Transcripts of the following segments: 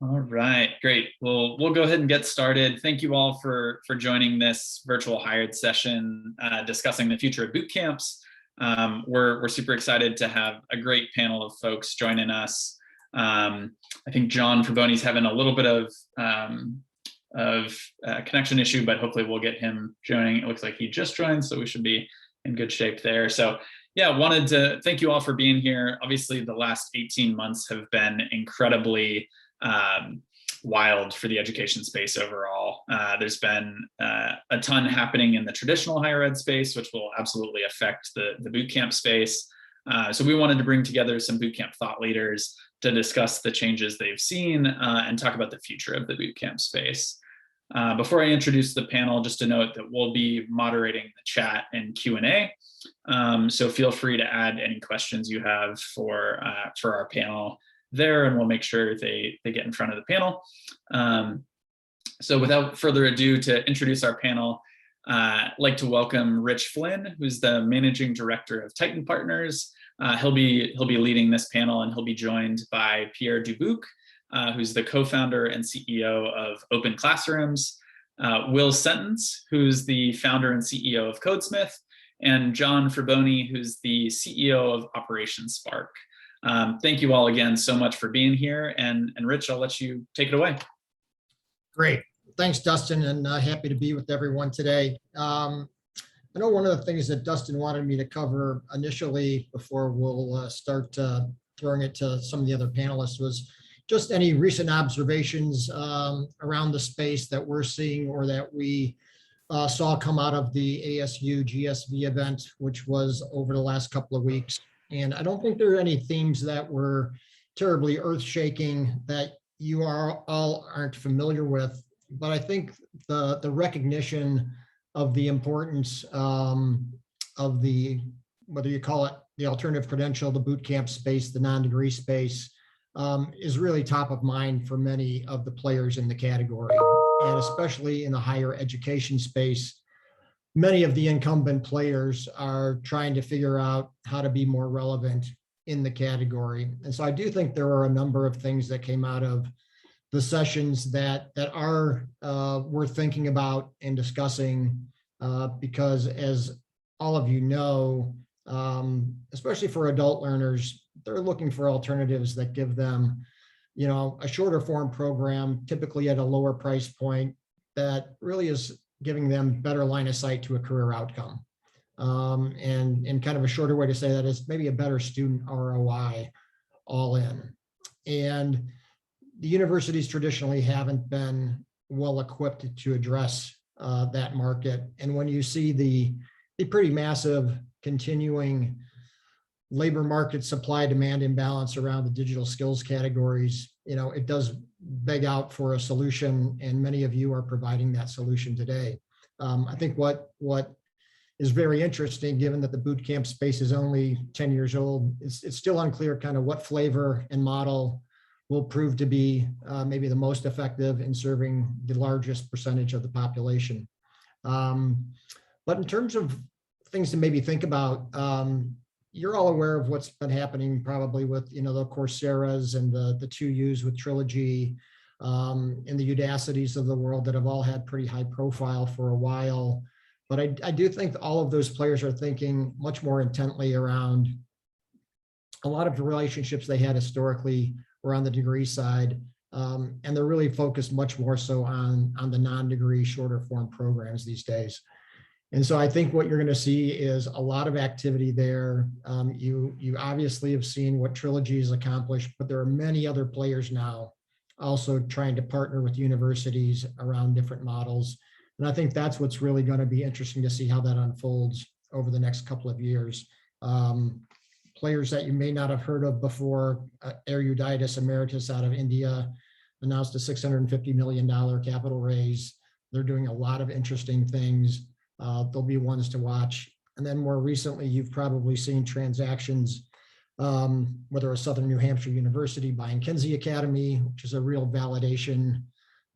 All right, great. Well, we'll go ahead and get started. Thank you all for joining this virtual hired session discussing the future of boot camps. We're super excited to have a great panel of folks joining us. I think John Fraboni's having a little bit of connection issue, but hopefully we'll get him joining. It looks like he just joined, so we should be in good shape there. So yeah, wanted to thank you all for being here. Obviously, the last 18 months have been incredibly wild for the education space overall. There's been a ton happening in the traditional higher ed space, which will absolutely affect the bootcamp space. So we wanted to bring together some bootcamp thought leaders to discuss the changes they've seen and talk about the future of the bootcamp space. Before I introduce the panel, just to note that we'll be moderating the chat and Q&A. So feel free to add any questions you have for our panel there, and we'll make sure they get in front of the panel. So without further ado, to introduce our panel, I'd like to welcome Rich Flynn, who's the Managing Director of Tyton Partners. He'll be leading this panel, and he'll be joined by Pierre Dubuc, who's the co-founder and CEO of OpenClassrooms, Will Sentance, who's the founder and CEO of Codesmith, and John Fraboni, who's the CEO of Operation Spark. Thank you all again so much for being here. And Rich, I'll let you take it away. Great. Thanks, Dustin, and happy to be with everyone today. I know one of the things that Dustin wanted me to cover initially before we'll start throwing it to some of the other panelists was just any recent observations around the space that we're seeing or that we saw come out of the ASU GSV event, which was over the last couple of weeks. And I don't think there are any themes that were terribly earth-shaking that you all aren't familiar with. But I think the recognition of the importance of the, whether you call it the alternative credential, the bootcamp space, the non-degree space, is really top of mind for many of the players in the category. And especially in the higher education space, many of the incumbent players are trying to figure out how to be more relevant in the category. And so I do think there are a number of things that came out of the sessions that are worth thinking about and discussing, because as all of you know, especially for adult learners, they're looking for alternatives that give them, you know, a shorter form program, typically at a lower price point, that really is giving them better line of sight to a career outcome. And kind of a shorter way to say that is maybe a better student ROI all in. And the universities traditionally haven't been well equipped to address that market. And when you see the pretty massive continuing labor market supply demand imbalance around the digital skills categories, you know, it does beg out for a solution, and many of you are providing that solution today. I think what is very interesting, given that the bootcamp space is only 10 years old, it's still unclear kind of what flavor and model will prove to be maybe the most effective in serving the largest percentage of the population. But in terms of things to maybe think about, you're all aware of what's been happening probably with, you know, the Coursera's and the 2U's with Trilogy, and the Udacities of the world that have all had pretty high profile for a while. But I do think all of those players are thinking much more intently around a lot of the relationships they had historically were on the degree side, and they're really focused much more so on the non-degree shorter form programs these days. And so I think what you're going to see is a lot of activity there. You obviously have seen what Trilogy has accomplished, but there are many other players now also trying to partner with universities around different models. And I think that's what's really going to be interesting to see how that unfolds over the next couple of years. Players that you may not have heard of before, Eruditus Emeritus out of India announced a $650 million capital raise. They're doing a lot of interesting things. There'll be ones to watch. And then more recently, you've probably seen transactions, whether it's Southern New Hampshire University buying Kinsey Academy, which is a real validation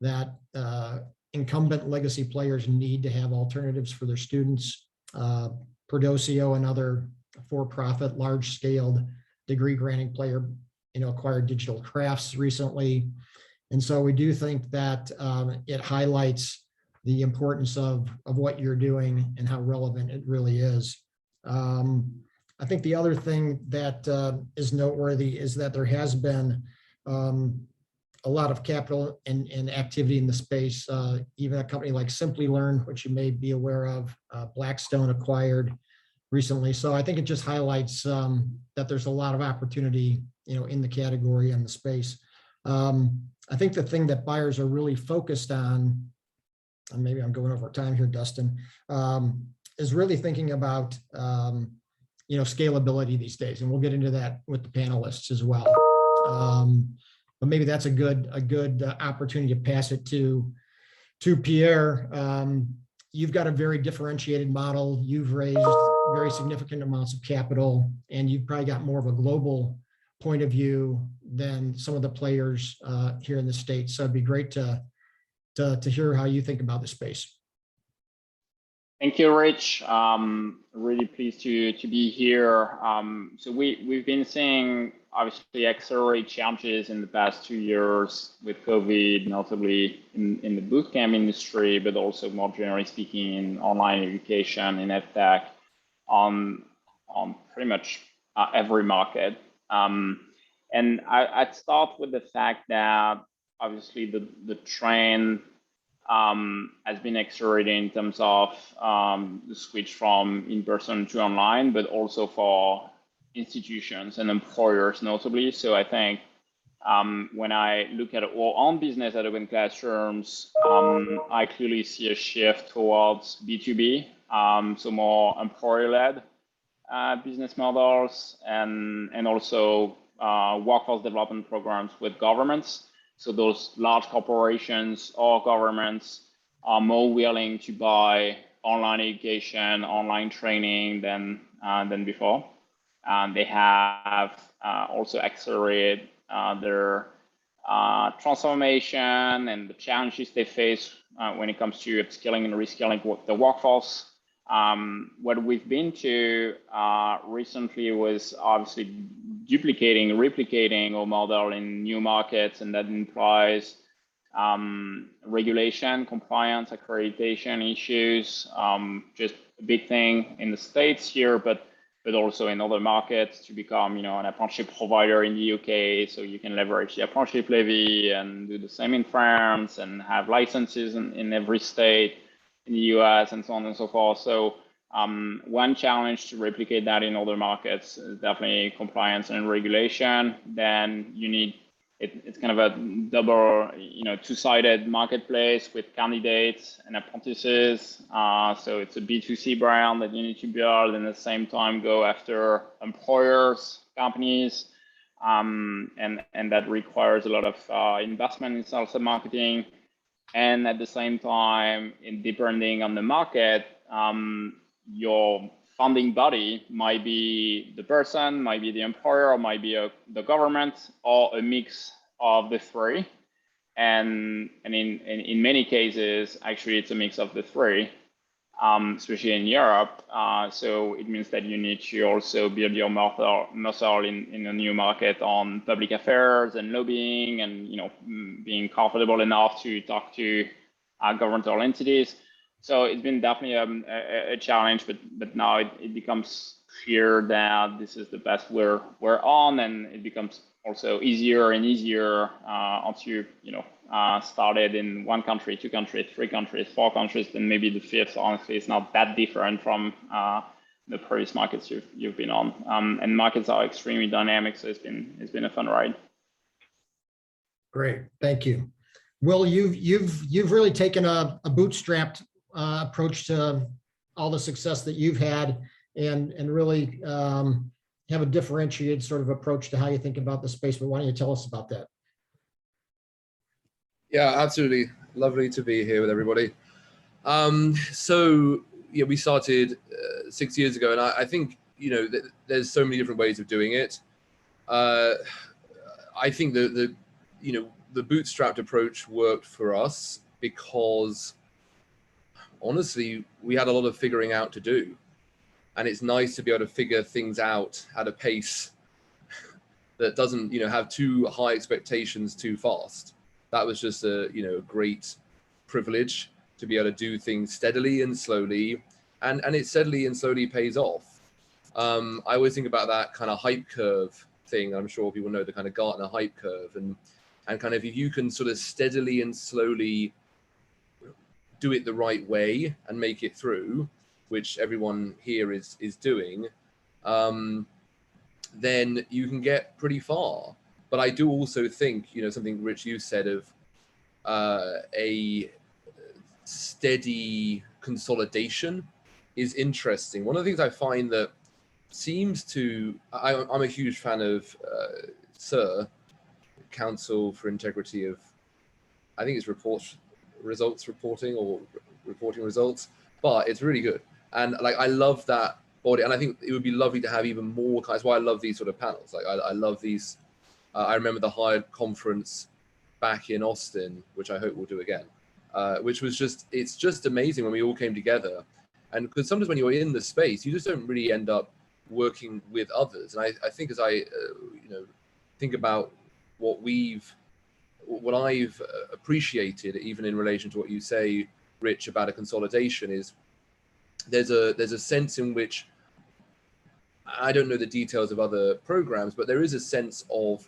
that incumbent legacy players need to have alternatives for their students. Perdoceo, another for-profit, large-scaled degree granting player, you know, acquired Digital Crafts recently. And so we do think that it highlights the importance of what you're doing and how relevant it really is. I think the other thing that is noteworthy is that there has been a lot of capital and activity in the space. Even a company like Simply Learn, which you may be aware of, Blackstone acquired recently. So I think it just highlights that there's a lot of opportunity, in the category and the space. I think the thing that buyers are really focused on, and maybe I'm going over time here, Dustin, is really thinking about scalability these days, and we'll get into that with the panelists as well. But maybe that's a good opportunity to pass it to Pierre. You've got a very differentiated model. You've raised very significant amounts of capital, and you've probably got more of a global point of view than some of the players here in the States. So it'd be great to hear how you think about the space. Thank you, Rich. Really pleased to be here. So we've been seeing obviously accelerate challenges in the past 2 years with COVID, notably in the bootcamp industry, but also more generally speaking in online education, in edtech, on pretty much every market. And I'd start with the fact that obviously the trend has been accelerating in terms of the switch from in-person to online, but also for institutions and employers notably. So I think when I look at our own business at OpenClassrooms, I clearly see a shift towards B2B, so more employer-led business models, and also workforce development programs with governments. So those large corporations or governments are more willing to buy online education, online training than before. They have also accelerated their transformation and the challenges they face when it comes to upskilling and reskilling the workforce. What we've been to recently was obviously replicating our model in new markets, and that implies regulation, compliance, accreditation issues, just a big thing in the States here, but also in other markets to become, an apprenticeship provider in the UK, so you can leverage the apprenticeship levy and do the same in France and have licenses in every state in the US and so on and so forth. So one challenge to replicate that in other markets is definitely compliance and regulation. Then you need, it's kind of a double, two-sided marketplace with candidates and apprentices. So it's a B2C brand that you need to build, and at the same time go after employers, companies, and that requires a lot of investment in sales and marketing. And at the same time, depending on the market, your funding body might be the person, might be the employer, or might be the government, or a mix of the three. And in many cases, actually, it's a mix of the three, especially in Europe. So it means that you need to also build your muscle in a new market on public affairs and lobbying, and being comfortable enough to talk to governmental entities. So it's been definitely a challenge, but now it becomes clear that this is the best we're on, and it becomes also easier and easier once you started in 1 country, 2 countries, 3 countries, 4 countries, then maybe the 5th. Honestly, it's not that different from the previous markets you've been on, and markets are extremely dynamic. So it's been a fun ride. Great, thank you. Will, you've really taken a bootstrapped approach to all the success that you've had, and really have a differentiated sort of approach to how you think about the space. But why don't you tell us about that? Yeah, absolutely. Lovely to be here with everybody. So yeah, we started 6 years ago, and I think there's so many different ways of doing it. I think the bootstrapped approach worked for us because honestly, we had a lot of figuring out to do. And it's nice to be able to figure things out at a pace that doesn't, have too high expectations too fast. that was just a great privilege to be able to do things steadily and slowly, and it steadily and slowly pays off. I always think about that kind of hype curve thing. I'm sure people know the kind of Gartner hype curve, and kind of if you can sort of steadily and slowly do it the right way and make it through, which everyone here is doing, then you can get pretty far. But I do also think, something Rich, you said of a steady consolidation is interesting. One of the things I find that seems to, I'm a huge fan of HIR, Council for Integrity of, I think it's results reporting, or reporting results, but it's really good. And like, I love that body, and I think it would be lovely to have even more. That's why I love these sort of panels. Like, I love these. I remember the HIR conference back in Austin, which I hope we'll do again, which was it's just amazing when we all came together. And because sometimes when you're in the space, you just don't really end up working with others. And I think as I think about what I've appreciated, even in relation to what you say, Rich, about a consolidation, is there's a sense in which, I don't know the details of other programs, but there is a sense of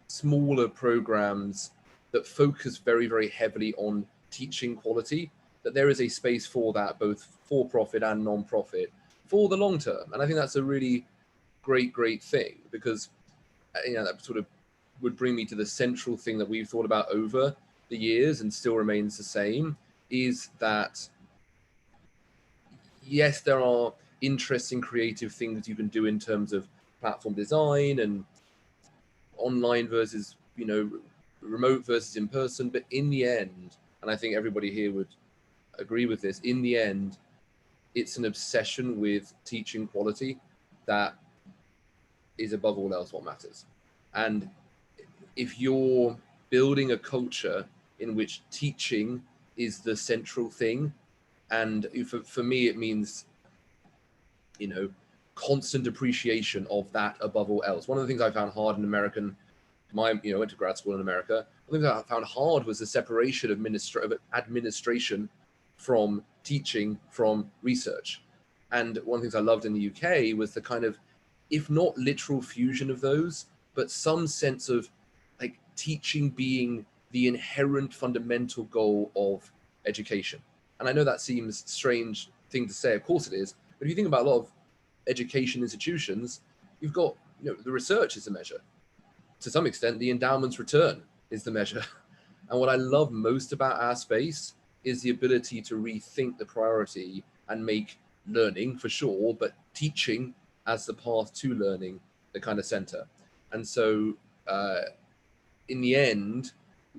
smaller programs that focus very, very heavily on teaching quality, that there is a space for that, both for profit and non-profit, for the long term. And I think that's a really great thing, because that sort of would bring me to the central thing that we've thought about over the years and still remains the same, is that yes, there are interesting creative things you can do in terms of platform design and online versus remote versus in person, but in the end, and I think everybody here would agree with this, in the end, it's an obsession with teaching quality that is above all else what matters. And if you're building a culture in which teaching is the central thing, and for me it means constant appreciation of that above all else. One of the things I found hard in American, I went to grad school in America. One of the things I found hard was the separation of administration from teaching, from research. And one of the things I loved in the UK was the kind of, if not literal fusion of those, but some sense of like teaching being the inherent fundamental goal of education. And I know that seems a strange thing to say, of course it is, but if you think about a lot of education institutions, you've got, the research is the measure. To some extent, the endowment's return is the measure. And what I love most about our space is the ability to rethink the priority and make learning, for sure, but teaching as the path to learning, the kind of center. And so in the end,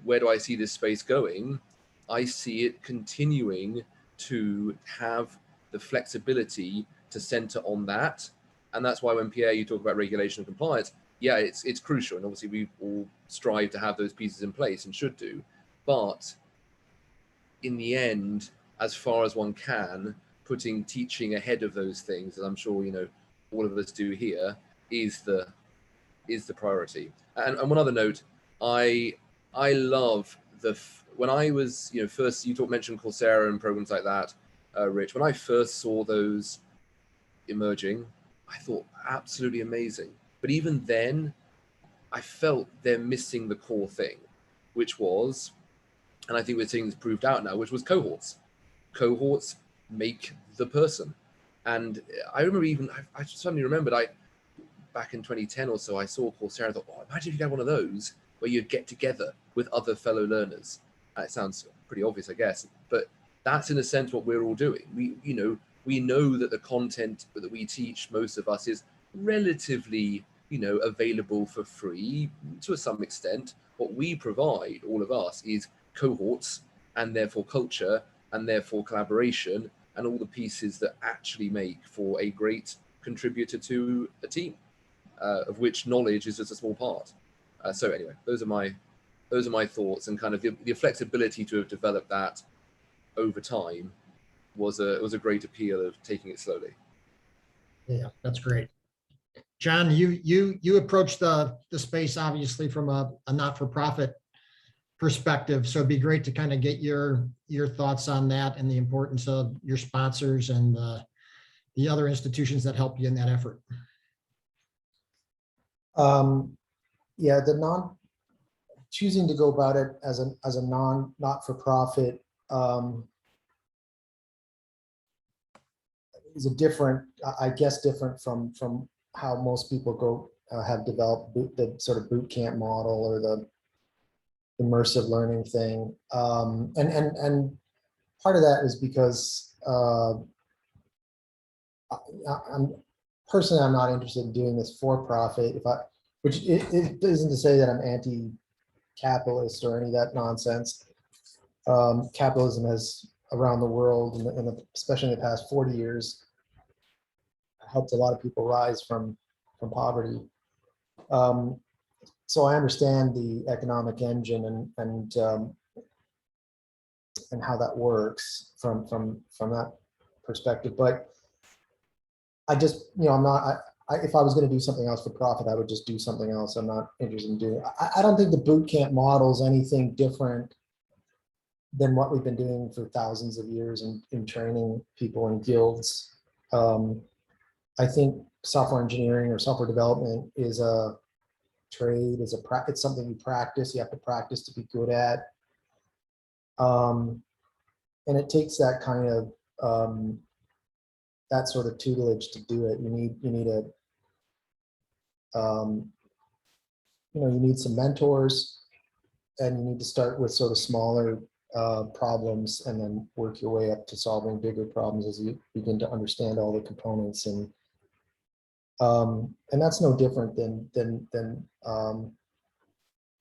where do I see this space going? I see it continuing to have the flexibility to center on that. And that's why when Pierre, you talk about regulation and compliance, yeah, it's crucial. And obviously we all strive to have those pieces in place and should do. But in the end, as far as one can, putting teaching ahead of those things, as I'm sure, all of us do here, is the priority. And one other note, I love when I was, first, you mentioned Coursera and programs like that, Rich. When I first saw those emerging, I thought absolutely amazing. But even then, I felt they're missing the core thing, which was, and I think we're seeing this proved out now, which was cohorts. Cohorts make the person. And I remember I suddenly remembered, back in 2010 or so, I saw Coursera and thought, oh, imagine if you had one of those where you'd get together with other fellow learners. It sounds pretty obvious, I guess, but that's in a sense what we're all doing. We know that the content that we teach, most of us, is relatively, available for free to some extent. What we provide, all of us, is cohorts, and therefore culture, and therefore collaboration, and all the pieces that actually make for a great contributor to a team, of which knowledge is just a small part. So anyway, those are my thoughts, and kind of the flexibility to have developed that over time was a great appeal of taking it slowly. Yeah, that's great. John, you approach the space obviously from a not-for-profit perspective. So it'd be great to kind of get your thoughts on that and the importance of your sponsors and the other institutions that help you in that effort. Yeah, choosing to go about it as a not-for-profit is a different, I guess, different from how most people go have developed the sort of boot camp model or the immersive learning thing. And part of that is because I'm not interested in doing this for profit. Which it isn't to say that I'm anti-capitalist or any of that nonsense. Capitalism has around the world, especially in the past 40 years, helped a lot of people rise from poverty. So I understand the economic engine and how that works from that perspective. But I just, I'm not. If I was going to do something else for profit, I would just do something else. I'm not interested in doing. I don't think the boot camp model is anything different than what we've been doing for thousands of years in training people in guilds. I think software engineering or software development is a trade, it's something you practice. You have to practice to be good at, and it takes that kind of that sort of tutelage to do it. You need a you need some mentors, and you need to start with sort of smaller problems and then work your way up to solving bigger problems as you begin to understand all the components. And that's no different than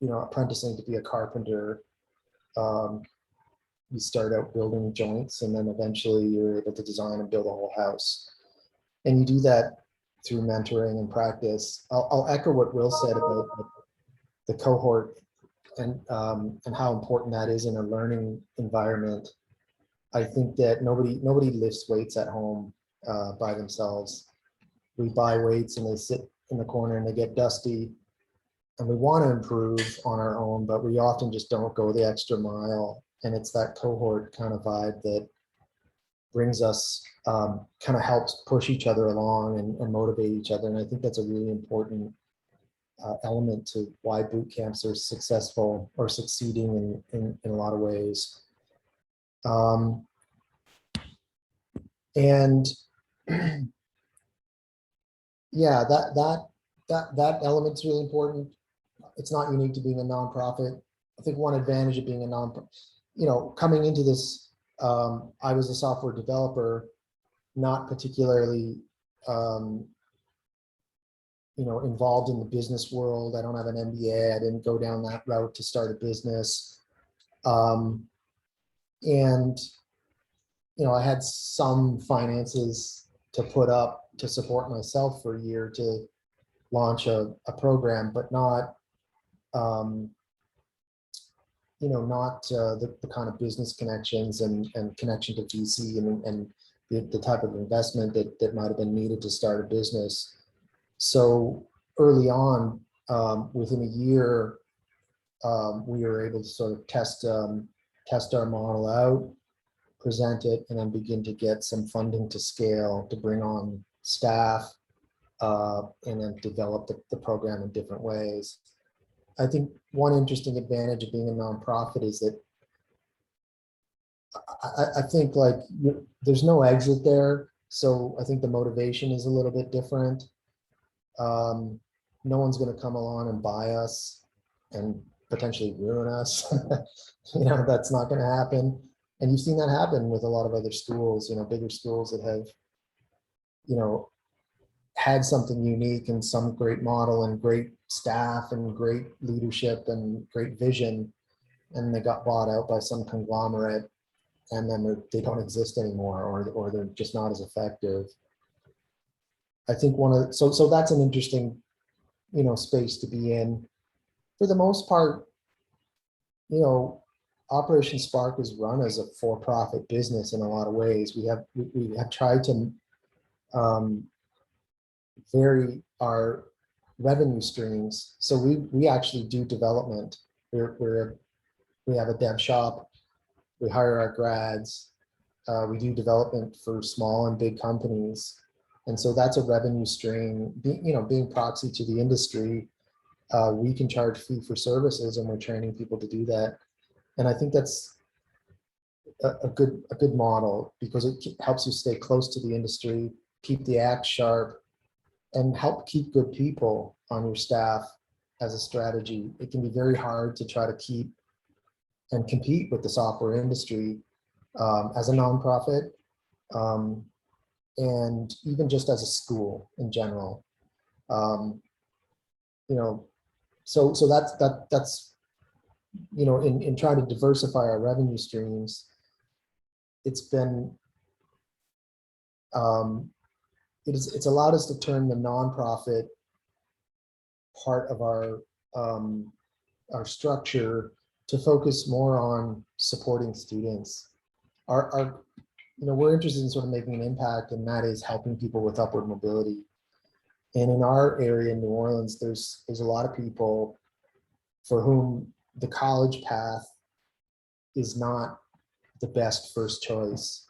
apprenticing to be a carpenter. You start out building joints, and then eventually you're able to design and build a whole house. And you do that through mentoring and practice. I'll echo what Will said about the cohort and how important that is in a learning environment. I think that nobody lifts weights at home by themselves. We buy weights and they sit in the corner and they get dusty, and we want to improve on our own, but we often just don't go the extra mile. And it's that cohort kind of vibe that brings us, kind of helps push each other along and motivate each other. And I think that's a really important element to why boot camps are successful or succeeding in a lot of ways. And yeah, that element's really important. It's not unique to being a nonprofit. I think one advantage of being a nonprofit, coming into this, I was a software developer, not particularly, involved in the business world. I don't have an MBA. I didn't go down that route to start a business. And, I had some finances to put up to support myself for a year to launch a program, but not, not the kind of business connections and connection to VC and the type of investment that might have been needed to start a business. So early on, within a year, we were able to sort of test our model out, present it, and then begin to get some funding to scale, to bring on staff, and then develop the program in different ways. I think one interesting advantage of being a nonprofit is that I think there's no exit there. So I think the motivation is a little bit different. No one's going to come along and buy us and potentially ruin us. That's not going to happen. And you've seen that happen with a lot of other schools, bigger schools that have, had something unique and some great model and great staff and great leadership and great vision, and they got bought out by some conglomerate, and then they don't exist anymore, or they're just not as effective. I think so that's an interesting, space to be in. For the most part, Operation Spark is run as a for-profit business in a lot of ways. We have tried to vary our revenue streams. So we actually do development. We have a dev shop. We hire our grads. We do development for small and big companies. And so that's a revenue stream. Being proxy to the industry, we can charge fee for services, and we're training people to do that. And I think that's a good model, because it helps you stay close to the industry, keep the act sharp, and help keep good people on your staff as a strategy. It can be very hard to try to keep and compete with the software industry as a nonprofit, and even just as a school in general. So that's in trying to diversify our revenue streams, it's allowed us to turn the nonprofit part of our structure to focus more on supporting students. We're interested in sort of making an impact, and that is helping people with upward mobility. And in our area in New Orleans, there's a lot of people for whom the college path is not the best first choice.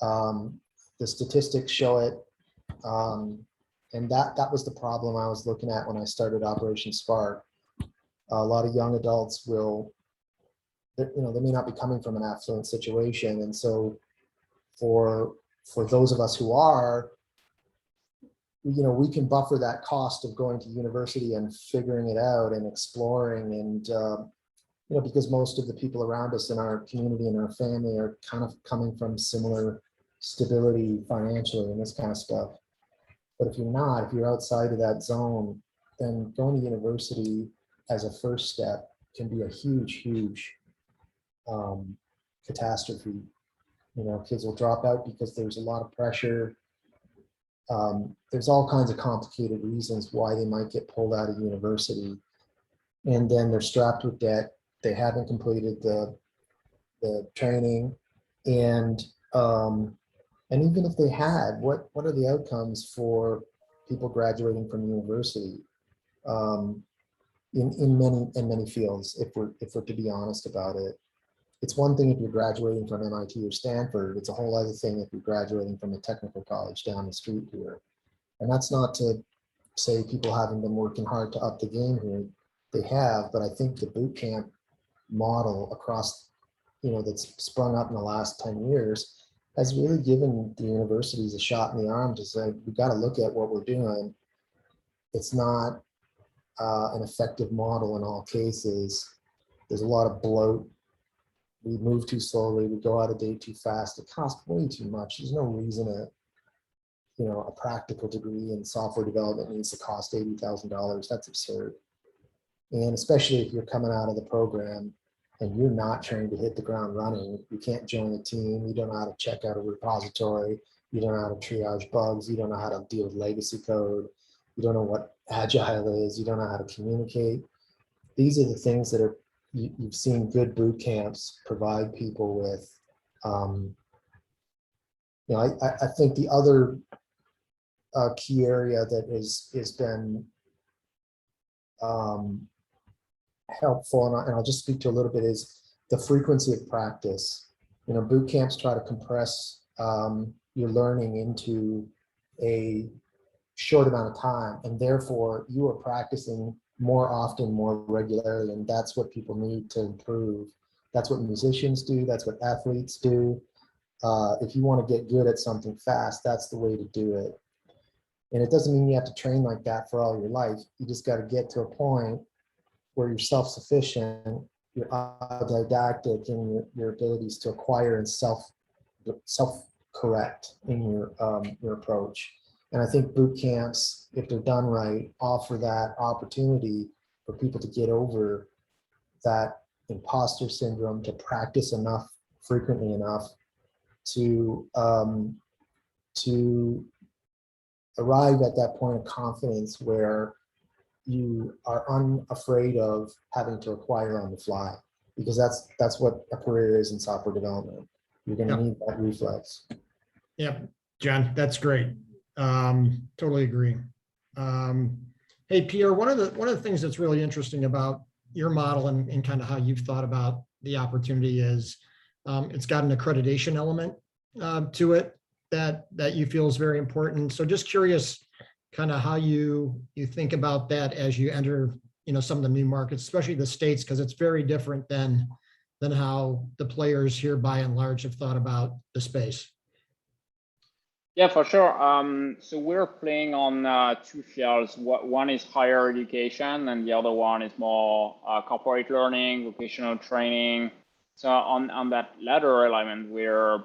The statistics show it. And that was the problem I was looking at when I started Operation Spark. A lot of young adults they may not be coming from an affluent situation. And so for those of us who are, we can buffer that cost of going to university and figuring it out and exploring. And, because most of the people around us in our community and our family are kind of coming from similar stability financially and this kind of stuff. But if you're outside of that zone, then going to university as a first step can be a huge catastrophe. Kids will drop out because there's a lot of pressure. There's all kinds of complicated reasons why they might get pulled out of university. And then they're strapped with debt. They haven't completed the training. And even if they had, what are the outcomes for people graduating from university in many fields, if we're to be honest about it? It's one thing if you're graduating from MIT or Stanford. It's a whole other thing if you're graduating from a technical college down the street here. And that's not to say people haven't been working hard to up the game here. They have, but I think the boot camp model across, that's sprung up in the last 10 years has really given the universities a shot in the arm to say, we've got to look at what we're doing. It's not an effective model in all cases. There's a lot of bloat. We move too slowly. We go out of date too fast. It costs way too much. There's no reason a practical degree in software development needs to cost $80,000. That's absurd. And especially if you're coming out of the program and you're not trained to hit the ground running, you can't join a team. You don't know how to check out a repository. You don't know how to triage bugs. You don't know how to deal with legacy code. You don't know what agile is. You don't know how to communicate. These are the things that you've seen good boot camps provide people with. I think the other key area that has been helpful, and I'll just speak to a little bit, is the frequency of practice. Boot camps try to compress your learning into a short amount of time, and therefore you are practicing more often, more regularly, and that's what people need to improve. That's what musicians do. That's what athletes do. If you want to get good at something fast, that's the way to do it. And it doesn't mean you have to train like that for all your life. You just got to get to a point where you're self-sufficient, you're autodidactic in your abilities to acquire and self-correct in your approach. And I think boot camps, if they're done right, offer that opportunity for people to get over that imposter syndrome, to practice enough, frequently enough, to arrive at that point of confidence where you are unafraid of having to acquire on the fly, because that's what a career is in software development. You're going to need that reflex. Yep, John, that's great. Totally agree. Hey, Pierre, one of the things that's really interesting about your model and kind of how you've thought about the opportunity is it's got an accreditation element to it that you feel is very important. So just curious kind of how you think about that as you enter, some of the new markets, especially the States, because it's very different than how the players here by and large have thought about the space. Yeah, for sure. So we're playing on two fields. One is higher education, and the other one is more corporate learning, vocational training. So on that latter element, we're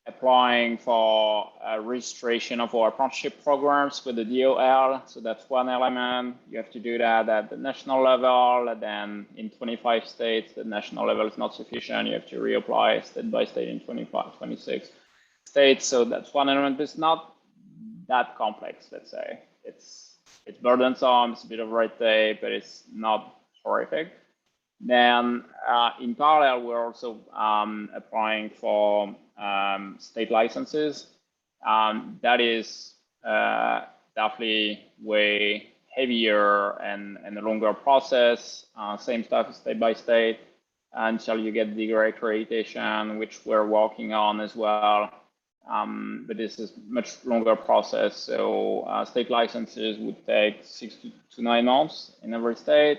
applying for a registration of our apprenticeship programs with the DOL. So that's one element. You have to do that at the national level. And then in 25 states, the national level is not sufficient. You have to reapply state by state in 25, 26 states. So that's one element. It's not that complex, let's say. It's burdensome, it's a bit of red tape, but it's not horrific. Then in parallel, we're also applying for state licenses. That is definitely way heavier and a longer process. Same stuff state by state until you get degree accreditation, which we're working on as well. But this is much longer process. So state licenses would take 6 to 9 months in every state,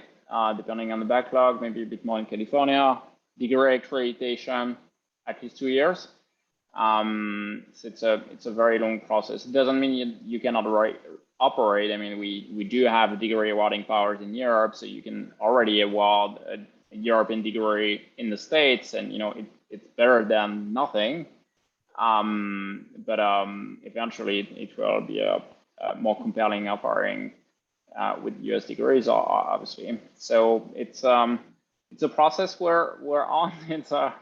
depending on the backlog, maybe a bit more in California. Degree accreditation, at least 2 years. So it's a very long process. It doesn't mean you cannot operate. I mean, we do have degree awarding powers in Europe, so you can already award a European degree in the States, and it's better than nothing. But eventually it will be a more compelling offering with US degrees, obviously. So it's a process we're on. It's a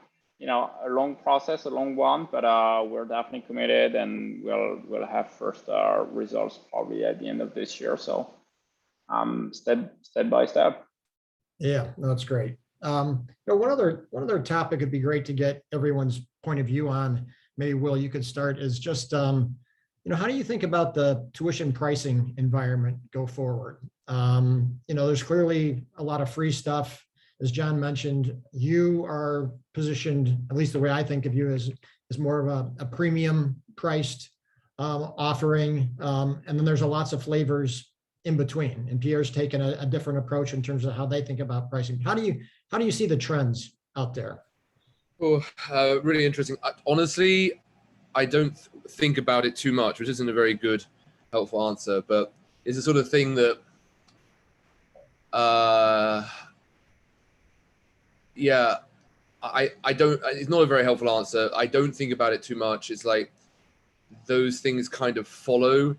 long process, a long one, but we're definitely committed, and we'll have first results probably at the end of this year. So step by step. Yeah, no, that's great. One other topic it'd be great to get everyone's point of view on. Maybe Will, you could start, is just how do you think about the tuition pricing environment go forward? There's clearly a lot of free stuff. As John mentioned, you are positioned, at least the way I think of you, as more of a premium priced offering. And then there's lots of flavors in between. And Pierre's taken a different approach in terms of how they think about pricing. How do you see the trends out there? Oh, really interesting. Honestly, I don't think about it too much, which isn't a very good, helpful answer, but it's the sort of thing that, yeah, I don't, it's not a very helpful answer. I don't think about it too much. It's like those things kind of follow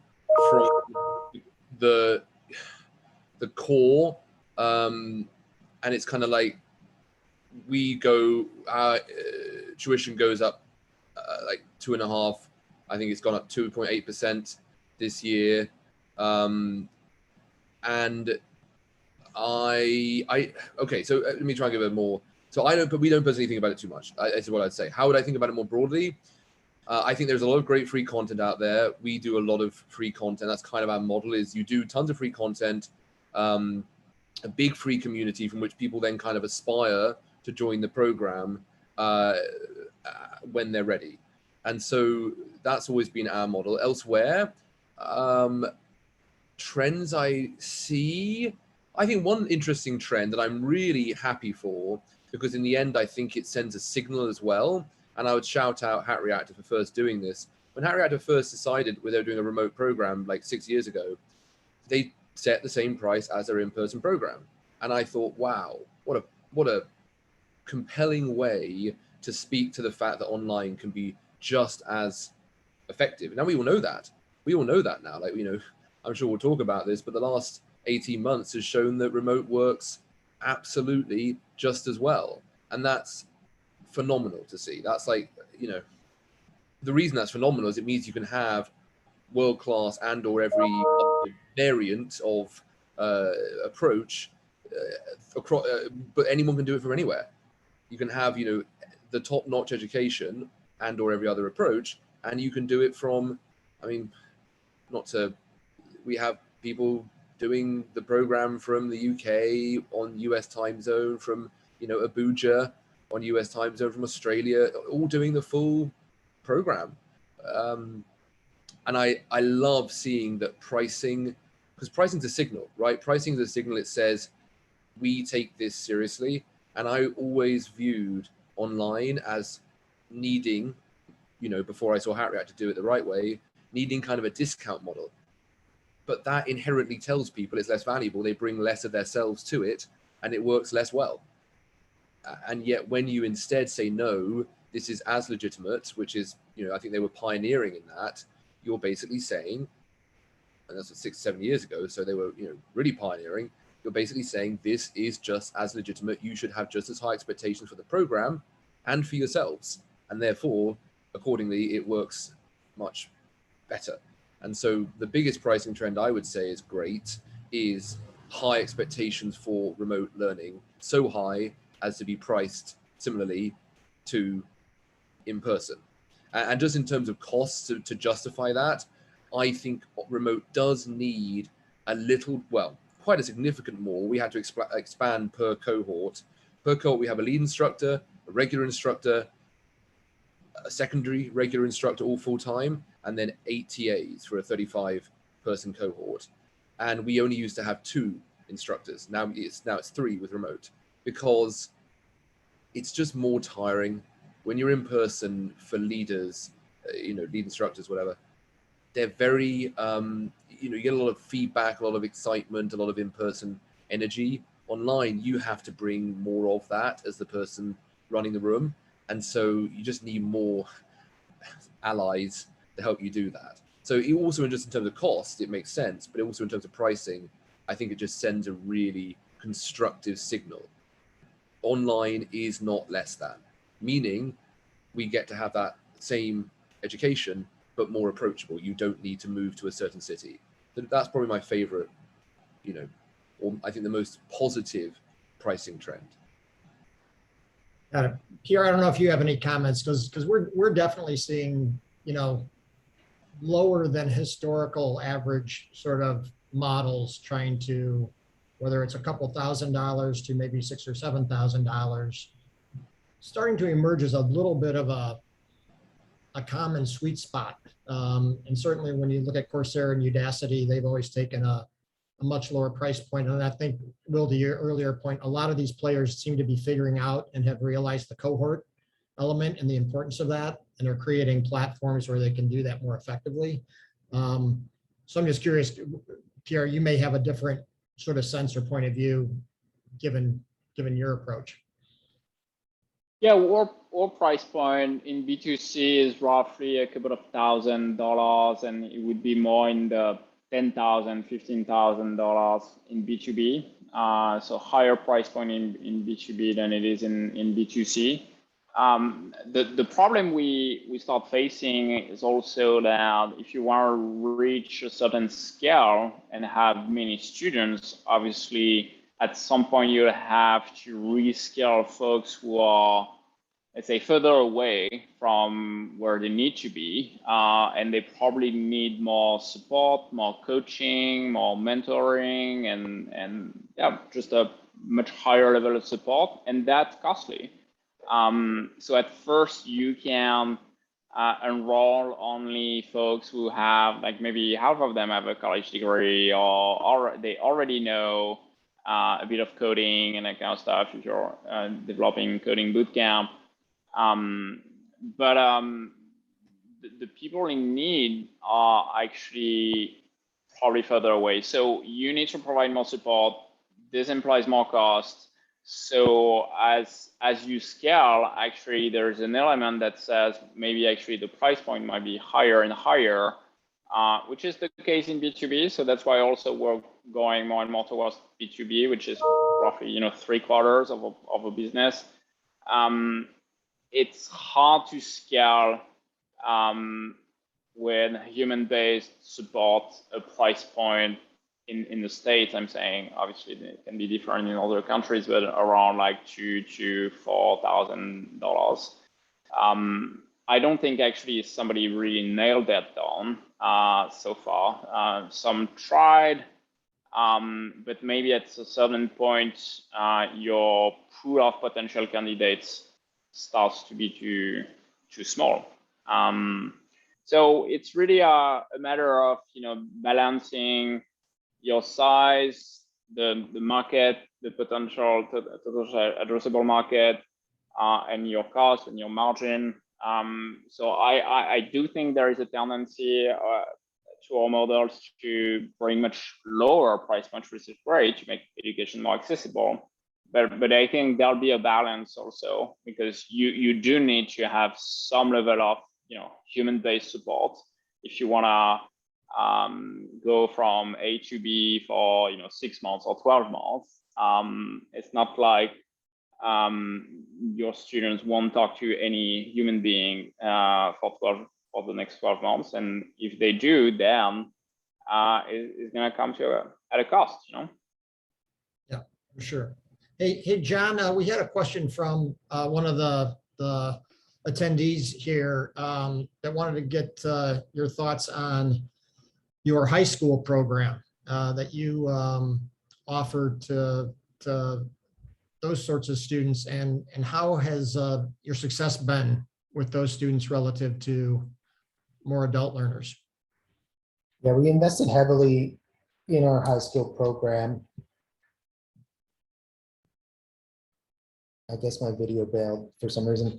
from the core, and it's kind of like our tuition goes up like 2.5%. I think it's gone up 2.8% this year, and okay. So let me try and give it more. So we don't personally think about it too much. That's what I'd say. How would I think about it more broadly? I think there's a lot of great free content out there. We do a lot of free content. That's kind of our model. Is you do tons of free content, a big free community from which people then kind of aspire to join the program when they're ready. And so that's always been our model. Elsewhere, trends I see, I think one interesting trend that I'm really happy for, because in the end, I think it sends a signal as well. And I would shout out Hat Reactor for first doing this. When Hat Reactor first decided they were doing a remote program like 6 years ago, they set the same price as their in-person program. And I thought, wow, what a compelling way to speak to the fact that online can be just as effective. Now we all know that. We all know that now. Like, I'm sure we'll talk about this, but the last 18 months has shown that remote works absolutely just as well. And that's phenomenal to see. That's like, the reason that's phenomenal is it means you can have world-class and/or every variant of approach, but anyone can do it from anywhere. You can have, the top-notch education and/or every other approach, and you can do it from, I mean, not to we have people doing the program from the UK on US time zone, from, you know, Abuja on US time zone, from Australia, all doing the full program. And I love seeing that pricing, because pricing's a signal, right? Pricing is a signal. It says, we take this seriously. And I always viewed online as needing, you know, before I saw HIR to do it the right way, needing kind of a discount model. But that inherently tells people it's less valuable. They bring less of themselves to it, and it works less well. And yet when you instead say, no, this is as legitimate, which is, you know, I think they were pioneering in that, you're basically saying, and that's 6, 7 years ago, so they were, you know, really pioneering, you're basically saying this is just as legitimate. You should have just as high expectations for the program and for yourselves. And therefore, accordingly, it works much better. And so the biggest pricing trend I would say is great is high expectations for remote learning, so high as to be priced similarly to in person. And just in terms of costs to justify that, I think remote does need a little, well, quite a significant more. We had to expand per cohort. Per cohort, we have a lead instructor, a regular instructor, a secondary regular instructor, all full-time, and then 8 TAs for a 35-person cohort. And we only used to have 2 instructors. Now it's 3 with remote, because it's just more tiring when you're in person for leaders, you know, lead instructors, whatever. They're very, you know, you get a lot of feedback, a lot of excitement, a lot of in-person energy. Online, you have to bring more of that as the person running the room. And so you just need more allies to help you do that. So it also, just in terms of cost, it makes sense, but also in terms of pricing, I think it just sends a really constructive signal. Online is not less than, meaning we get to have that same education, but more approachable. You don't need to move to a certain city. That's probably my favorite, you know, or I think the most positive pricing trend. Got it. Pierre, I don't know if you have any comments, because we're definitely seeing, you know, lower than historical average sort of models trying to, whether it's a couple $1,000s to maybe $6,000 or $7,000, starting to emerge as a little bit of a common sweet spot. And certainly when you look at Coursera and Udacity, they've always taken a much lower price point. And I think, Will, to your earlier point, a lot of these players seem to be figuring out and have realized the cohort element and the importance of that, and are creating platforms where they can do that more effectively. So I'm just curious, Pierre, you may have a different sort of sense or point of view given your approach. Yeah, our price point in B2C is roughly a couple of $1,000, and it would be more in the $10,000, $15,000 in B2B. So higher price point in B2B than it is in B2C. The problem we start facing is also that if you want to reach a certain scale and have many students, obviously at some point you have to rescale folks who are, let's say, further away from where they need to be, and they probably need more support, more coaching, more mentoring, and yeah, just a much higher level of support, and that's costly. So at first you can enroll only folks who have, like, maybe half of them have a college degree, or they already know a bit of coding and that kind of stuff if you're developing coding bootcamp. But the people in need are actually probably further away. So you need to provide more support. This implies more cost. So as you scale, actually, there's an element that says maybe actually the price point might be higher and higher, which is the case in B2B. So that's why also we're going more and more towards B2B, which is roughly, you know, 3/4 of a business. It's hard to scale with human-based support a price point in the States. I'm saying, obviously it can be different in other countries, but around like $2,000 to $4,000. I don't think actually somebody really nailed that down so far. Some tried, but maybe at a certain point, your pool of potential candidates starts to be too small. So it's really a matter of balancing your size, the market, the potential addressable market, and your cost and your margin. So I do think there is a tendency to our models to bring much lower price point, which is great to make education more accessible. But I think there'll be a balance also, because you do need to have some level of human-based support if you want to go from A to B for 6 months or 12 months. It's not like your students won't talk to any human being for the next 12 months, and if they do, then it's going to come at a cost. Yeah, for sure. Hey, John, we had a question from one of the attendees here that wanted to get your thoughts on your high school program that you offered to those sorts of students, and how has your success been with those students relative to more adult learners? Yeah, we invested heavily in our high school program. I guess my video bailed for some reason.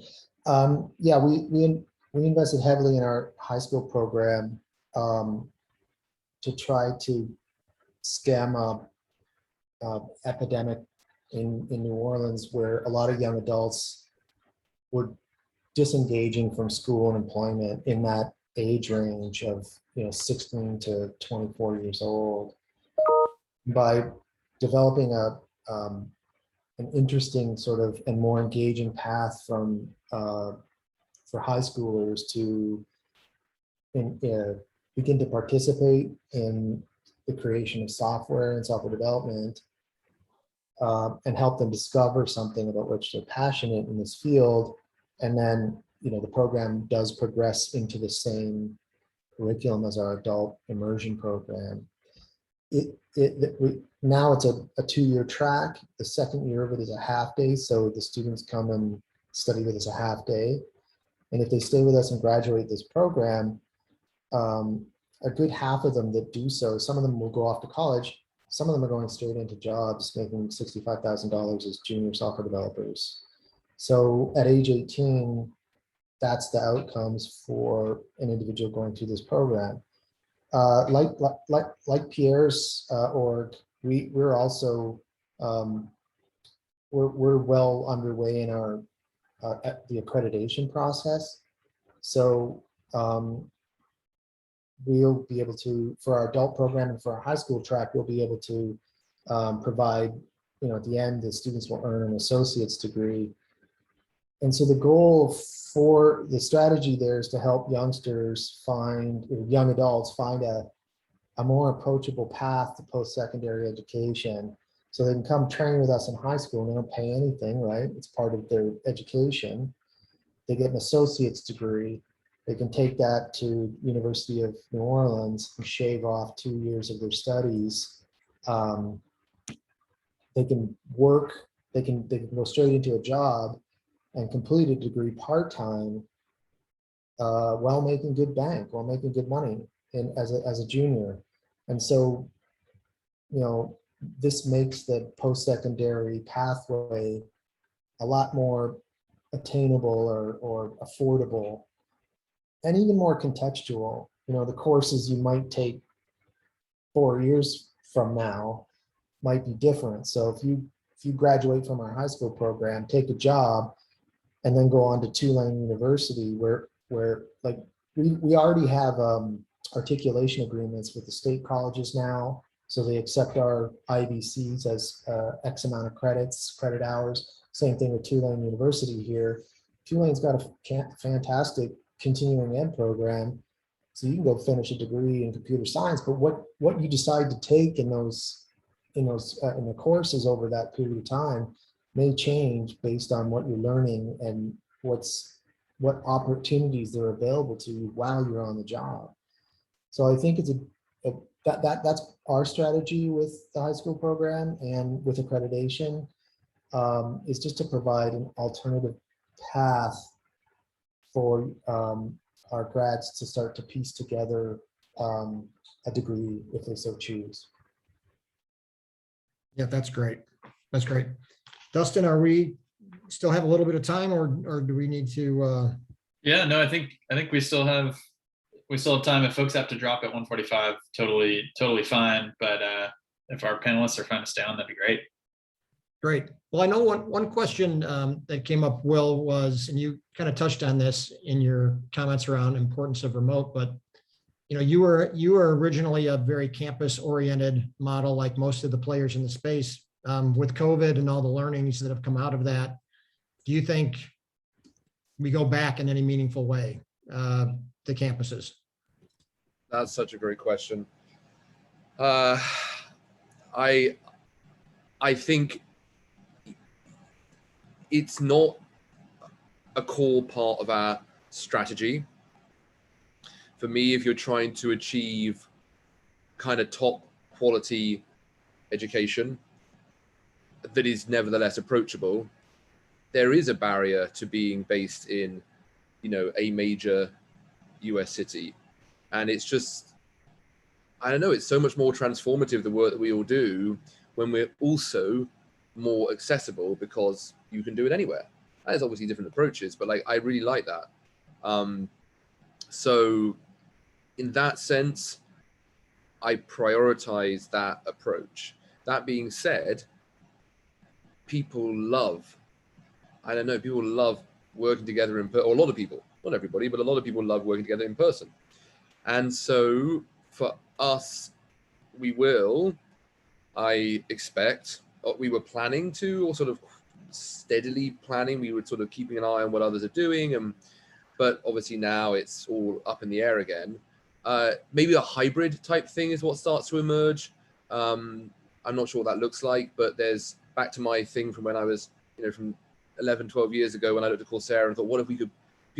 Yeah, we invested heavily in our high school program to try to stem a epidemic in New Orleans, where a lot of young adults were disengaging from school and employment in that age range of 16 to 24 years old. By developing an interesting sort of and more engaging path from for high schoolers to begin to participate in the creation of software and software development, and help them discover something about which they're passionate in this field. And then, the program does progress into the same curriculum as our adult immersion program. Now it's a 2-year track. The second year of it is a half day. So the students come and study with us a half day. And if they stay with us and graduate this program, a good half of them that do so, some of them will go off to college. Some of them are going straight into jobs, making $65,000 as junior software developers. So at age 18, that's the outcomes for an individual going through this program. Like Pierre's org, we're also we're well underway in our the accreditation process. So we'll be able to, for our adult program and for our high school track, we'll be able to provide, at the end, the students will earn an associate's degree. And so the goal for the strategy there is to help youngsters young adults find a more approachable path to post-secondary education. So they can come train with us in high school and they don't pay anything, right? It's part of their education. They get an associate's degree. They can take that to University of New Orleans and shave off 2 years of their studies. They can work, they can go straight into a job and complete a degree part-time while making good bank, while making good money as a junior. And so, this makes the post-secondary pathway a lot more attainable or affordable, and even more contextual. The courses you might take 4 years from now might be different. So if you graduate from our high school program, take a job, and then go on to Tulane University, where like we already have articulation agreements with the state colleges now, so they accept our IBCs as X amount of credit hours. Same thing with Tulane University here. Tulane's got a fantastic continuing ed program, so you can go finish a degree in computer science. But what you decide to take in the courses over that period of time may change based on what you're learning and what's what opportunities they're available to you while you're on the job. So I think it's that's our strategy with the high school program and with accreditation, is just to provide an alternative path for our grads to start to piece together a degree if they so choose. Yeah, that's great. That's great. Dustin, are we still have a little bit of time, or do we need to? Yeah, no, I think we still have time. If folks have to drop at 1:45, totally fine. But if our panelists are fine to stay on, that'd be great. Great. Well, I know one question that came up, Will, was, and you kind of touched on this in your comments around importance of remote, but you were originally a very campus-oriented model, like most of the players in the space. With COVID and all the learnings that have come out of that, do you think we go back in any meaningful way to campuses? That's such a great question. I think it's not a core part of our strategy. For me, if you're trying to achieve kind of top quality education that is nevertheless approachable, there is a barrier to being based in, a major US city. And it's just, I don't know, it's so much more transformative, the work that we all do, when we're also more accessible because you can do it anywhere. There's obviously different approaches, but I really like that. So in that sense, I prioritize that approach. That being said, people love working together in person, or a lot of people, not everybody, but a lot of people love working together in person. And so for us, we were planning to, or sort of steadily planning, we were sort of keeping an eye on what others are doing. But obviously now it's all up in the air again. Maybe a hybrid type thing is what starts to emerge. I'm not sure what that looks like, but there's back to my thing from when I was, from 11, 12 years ago when I looked at Coursera and thought, what if people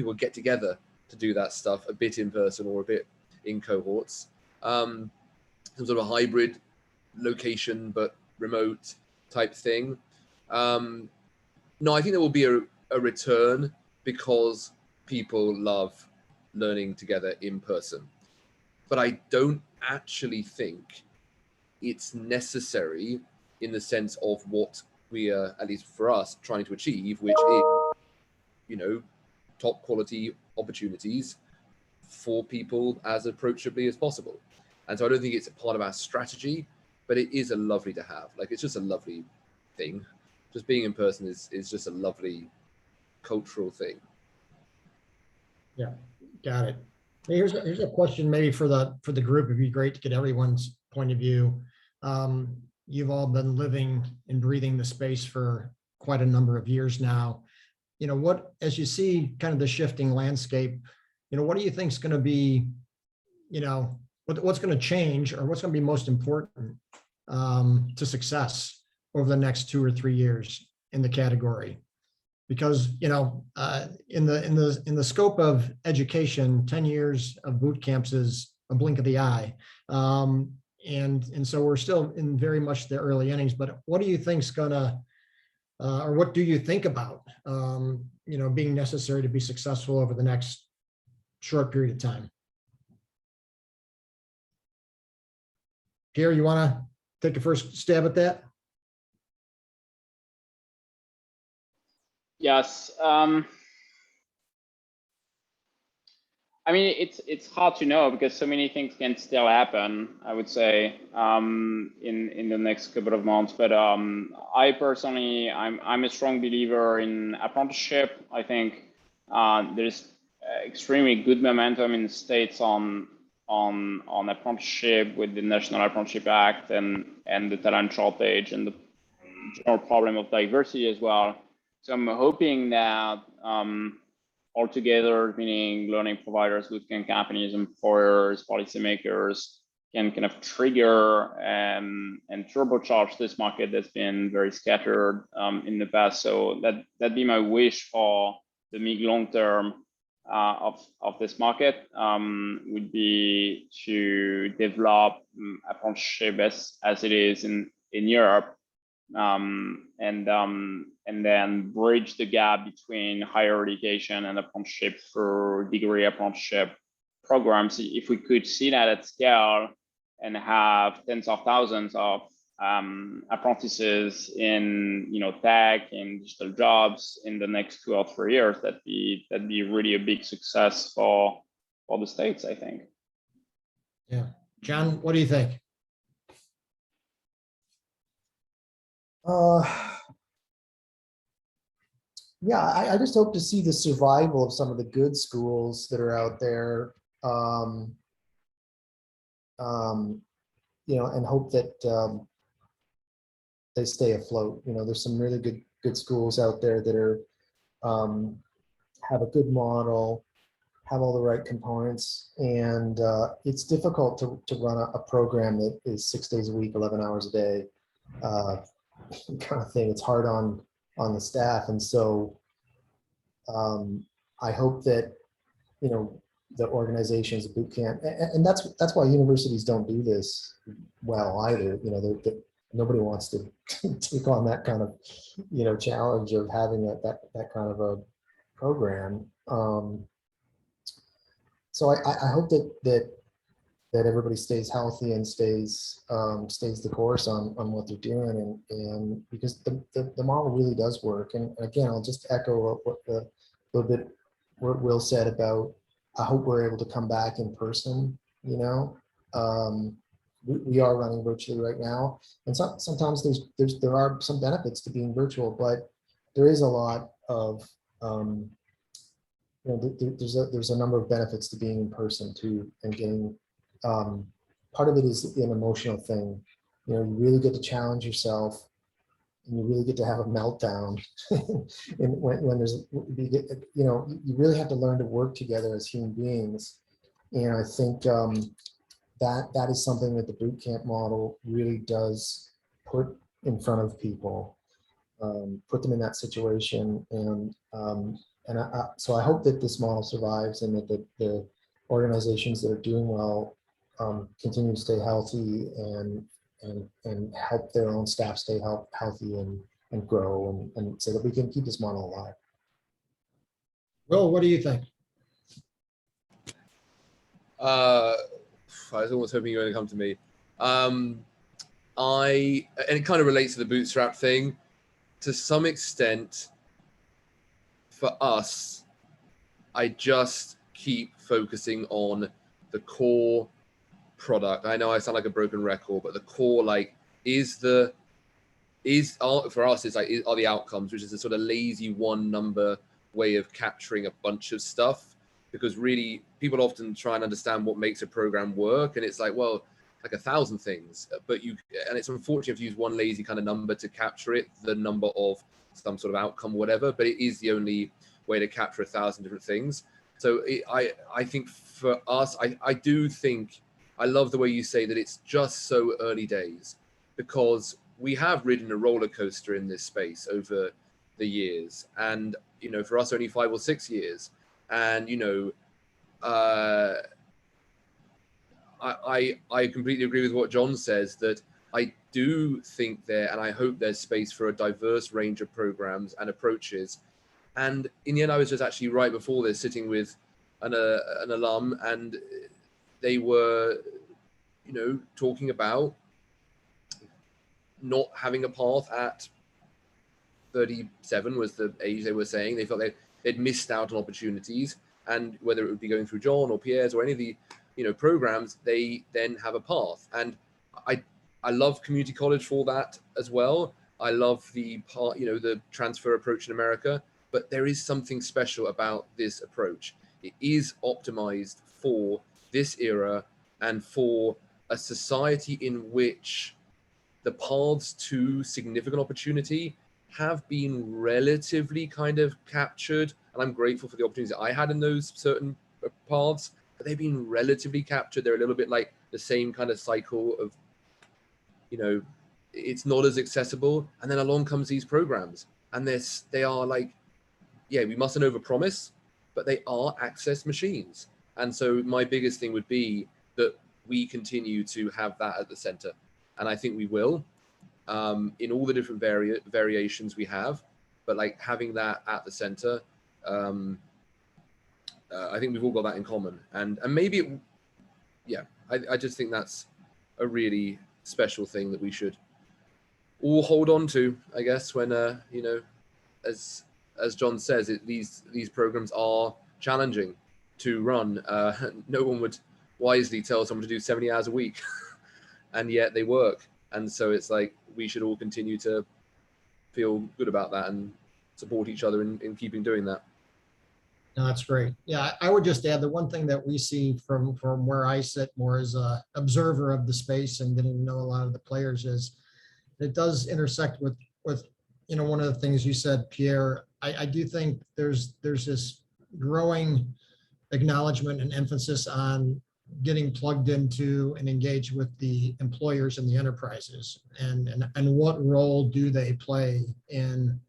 would get together to do that stuff a bit in person or a bit in cohorts? Some sort of a hybrid location, but remote type thing. No, I think there will be a return because people love learning together in person. But I don't actually think it's necessary in the sense of what we are, at least for us, trying to achieve, which is, top quality opportunities for people as approachably as possible. And so I don't think it's a part of our strategy, but it is a lovely to have. It's just a lovely thing. Just being in person is just a lovely cultural thing. Yeah, got it. Here's a question maybe for the group. It'd be great to get everyone's point of view. You've all been living and breathing the space for quite a number of years now. As you see kind of the shifting landscape, what do you think is going to be, what's going to change, or what's going to be most important to success over the next 2 or 3 years in the category? Because in the scope of education, 10 years of boot camps is a blink of the eye, and so we're still in very much the early innings. But what do you think's gonna, or what do you think about, being necessary to be successful over the next short period of time? Pierre, you want to take a first stab at that? Yes. I mean, it's hard to know because so many things can still happen, I would say, in the next couple of months. But I personally, I'm a strong believer in apprenticeship. I think there's extremely good momentum in the States on apprenticeship with the National Apprenticeship Act and the talent shortage and the general problem of diversity as well. So I'm hoping that all together, meaning learning providers, bootcamp companies, employers, policymakers, can kind of trigger and turbocharge this market that's been very scattered in the past. So that'd be my wish for the mid long term. of this market would be to develop apprenticeship as it is in Europe, and then bridge the gap between higher education and apprenticeship through degree apprenticeship programs. If we could see that at scale and have tens of thousands of apprentices in tech and digital jobs in the next 2 or 3 years, that'd be really a big success for the States, I think. Yeah. John, what do you think? Yeah, I just hope to see the survival of some of the good schools that are out there, and hope that they stay afloat. There's some really good schools out there that are have a good model, have all the right components, and it's difficult to run a program that is 6 days a week, 11 hours a day, kind of thing. It's hard on the staff, and so I hope that the organizations, the boot camp, and that's why universities don't do this well either. Nobody wants to take on that kind of challenge of having that kind of a program. So I hope that everybody stays healthy and stays the course on what they're doing, and because the model really does work. And again, I'll just echo what a little bit what Will said about, I hope we're able to come back in person. We are running virtually right now, and sometimes there are some benefits to being virtual, but there is a lot of there's a number of benefits to being in person too, and getting part of it is an emotional thing. You really get to challenge yourself, and you really get to have a meltdown. And when you really have to learn to work together as human beings. And I think that is something that the boot camp model really does put in front of people, put them in that situation. And so I hope that this model survives, and that the organizations that are doing well continue to stay healthy and help their own staff stay healthy and grow, and so that we can keep this model alive. Will, what do you think? I was almost hoping you were going to come to me. And it kind of relates to the bootstrap thing to some extent. For us, I just keep focusing on the core product. I know I sound like a broken record, but the core for us is are the outcomes, which is a sort of lazy one number way of capturing a bunch of stuff, because really people often try and understand what makes a program work, and it's like 1,000 things, and it's unfortunate if you use one lazy kind of number to capture it, the number of some sort of outcome, whatever, but it is the only way to capture 1,000 different things. So I think for us, I do think, I love the way you say that it's just so early days, because we have ridden a roller coaster in this space over the years, and for us only 5 or 6 years, and I completely agree with what John says, that I do think and I hope there's space for a diverse range of programs and approaches. And in the end, I was just actually right before this sitting with an alum, and they were, talking about not having a path at 37 was the age they were saying. They felt they'd missed out on opportunities, and whether it would be going through John or Pierre's or any of the programs, they then have a path. And I love community college for that as well. I love the part, the transfer approach in America, but there is something special about this approach. It is optimized for this era and for a society in which the paths to significant opportunity have been relatively kind of captured. And I'm grateful for the opportunities I had in those certain paths, but they've been relatively captured. They're a little bit like the same kind of cycle of, it's not as accessible. And then along comes these programs, and they are like, yeah, we mustn't overpromise, but they are access machines. And so my biggest thing would be that we continue to have that at the center. And I think we will, in all the different variations we have, but like having that at the center, I think we've all got that in common. And maybe, I just think that's a really special thing that we should all hold on to, I guess, when, you know, as John says, these programs are challenging to run. No one would wisely tell someone to do 70 hours a week, and yet they work. And so it's like, we should all continue to feel good about that and support each other in keeping doing that. No, that's great. Yeah, I would just add the one thing that we see from where I sit more as a observer of the space and getting to know a lot of the players is it does intersect with you know, one of the things you said, Pierre. I do think there's this growing acknowledgement and emphasis on getting plugged into and engaged with the employers and the enterprises, and what role do they play in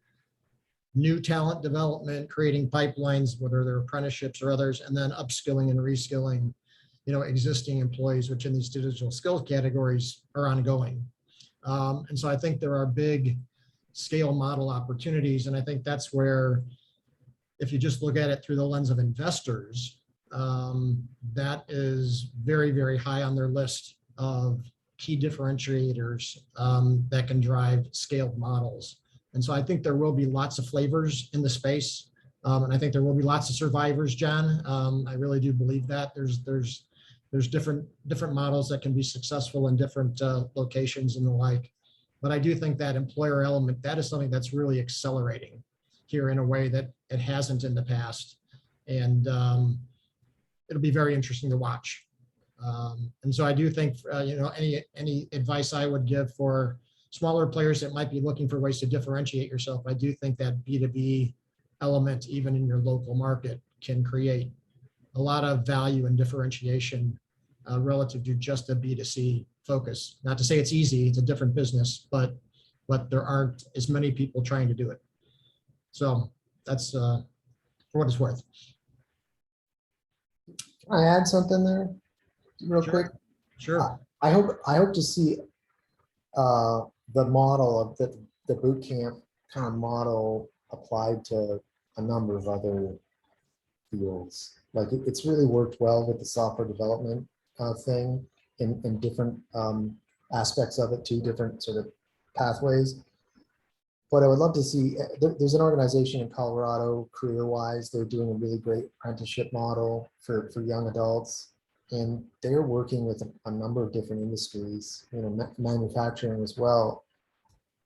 new talent development, creating pipelines, whether they're apprenticeships or others, and then upskilling and reskilling, you know, existing employees, which in these digital skills categories are ongoing. And so I think there are big scale model opportunities. And I think that's where, if you just look at it through the lens of investors, that is very, very high on their list of key differentiators that can drive scaled models. And so I think there will be lots of flavors in the space. And I think there will be lots of survivors, John. I really do believe that there's different models that can be successful in different locations and the like. But I do think that employer element, that is something that's really accelerating here in a way that it hasn't in the past. And it'll be very interesting to watch. And so I do think, you know, any advice I would give for smaller players that might be looking for ways to differentiate yourself, I do think that B2B element, even in your local market, can create a lot of value and differentiation relative to just a B2C focus. Not to say it's easy, it's a different business, but there aren't as many people trying to do it. So that's for what it's worth. Can I add something there real quick? Sure. I hope to see the model of the boot camp kind of model applied to a number of other fields. Like it's really worked well with the software development thing in different aspects of it too, different sort of pathways. But I would love to see, there's an organization in Colorado, CareerWise, they're doing a really great apprenticeship model for young adults. And they're working with a number of different industries, you know, manufacturing as well.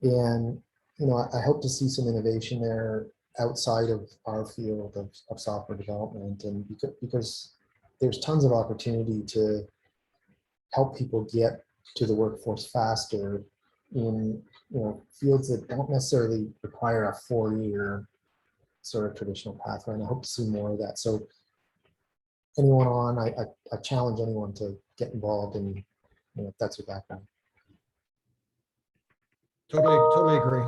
And, you know, I hope to see some innovation there outside of our field of software development. And because there's tons of opportunity to help people get to the workforce faster in, you know, fields that don't necessarily require a 4-year sort of traditional pathway. And I hope to see more of that. So anyone on, I challenge anyone to get involved in, you know, if that's your background. Totally agree.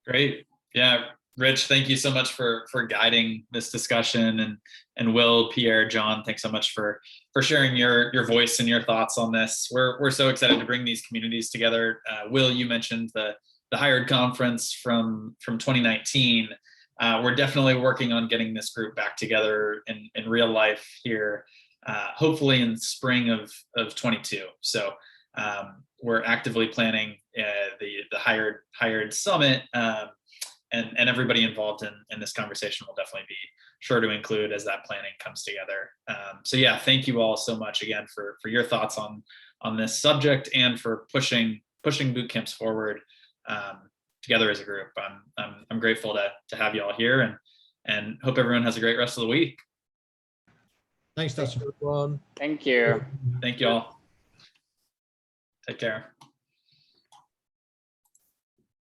Great. Yeah. Rich, thank you so much for guiding this discussion, and Will, Pierre, John, thanks so much for sharing your voice and your thoughts on this. We're so excited to bring these communities together. Will, you mentioned the HIR conference from 2019. We're definitely working on getting this group back together in real life here, hopefully in spring of 22. So we're actively planning the HIR summit. And everybody involved in this conversation will definitely be sure to include as that planning comes together. So yeah, thank you all so much again for your thoughts on this subject and for pushing boot camps forward together as a group. I'm grateful to have you all here, and hope everyone has a great rest of the week. Thanks, Dustin. Everyone. Thank you. Thank you all. Take care.